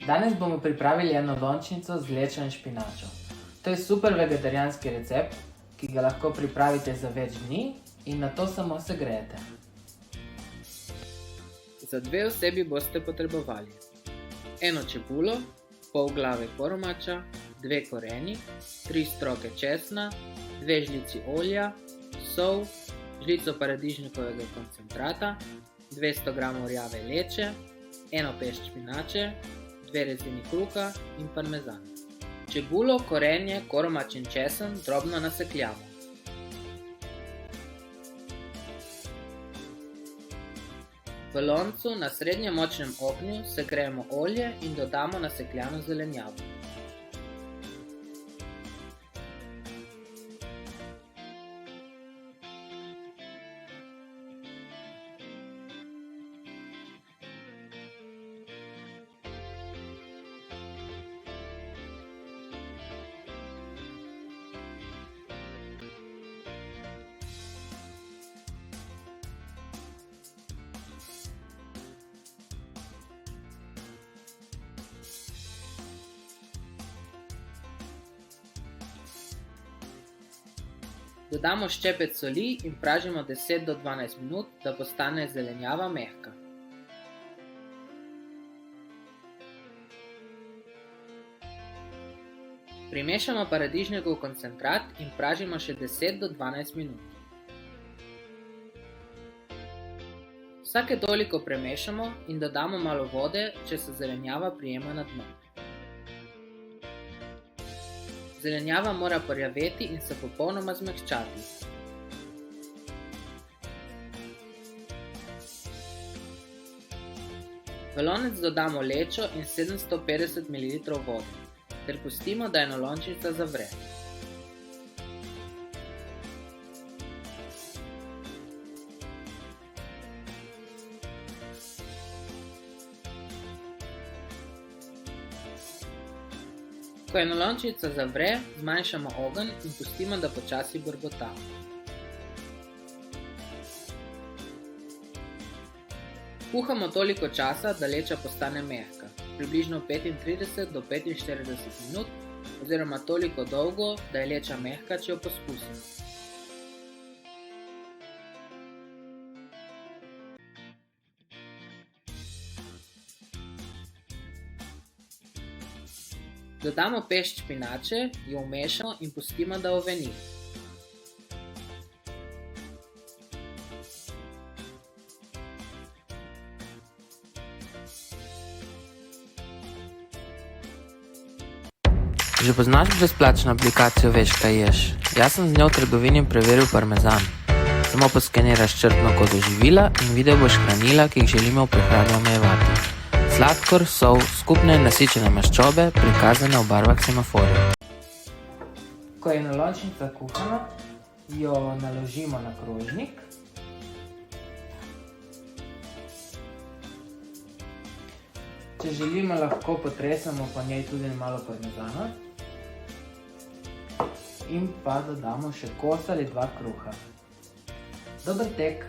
Danes bomo pripravili eno lončnico z lečo in špinačo. To je super vegetarijanski recept, ki ga lahko pripravite za več dni in nato samo segrejete. Za 2 osebi boste potrebovali eno čebulo, pol glave koromača, 2 korenji, 3 stroke česna, 2 žlici olja, sol, žlico paradižnikovega koncentrata, 200 g rjave leče, 1 pešč špinače, 2 rezini kruha in parmezan. Čebulo, korenje, koromač in česen drobno nasekljamo. V loncu na srednje močnem ognju segrejemo olje in dodamo nasekljano zelenjavo. Dodamo ščepec soli in pražimo 10 do 12 minut, da postane zelenjava mehka. Primešamo paradižnikov koncentrat in pražimo še 10 do 12 minut. Vsake toliko premešamo in dodamo malo vode, če se zelenjava prijema na dno. Zelenjava mora porjaveti in se popolnoma zmehčati. V lonec dodamo lečo in 750 ml vode, ter pustimo, da enolončnica zavre. Ko enolončnica zavre, zmanjšamo ogenj in pustimo, da počasi brbota. Kuhamo toliko časa, da leča postane mehka, približno 35 do 45 minut, oziroma toliko dolgo, da je leča mehka, če jo poskusimo. Dodamo pešč špinače, jo vmešamo in pustimo, da oveni. Že poznaš brezplačno aplikacijo Veš, kaj ješ? Jaz sem z njo v trgovini preveril parmezan. Samo poskeniraš črtno kodo živila in videl boš hranila, ki jih želimo v prehrani omejevati. Sladkor, sol, skupne in nasičene maščobe, prikazane v barvah semaforjev. Ko je enolončnica kuhana, jo naložimo na krožnik. Če želimo, lahko potresemo po njej tudi malo parmezana. In pa dodamo še kos ali 2 kruha. Dober tek!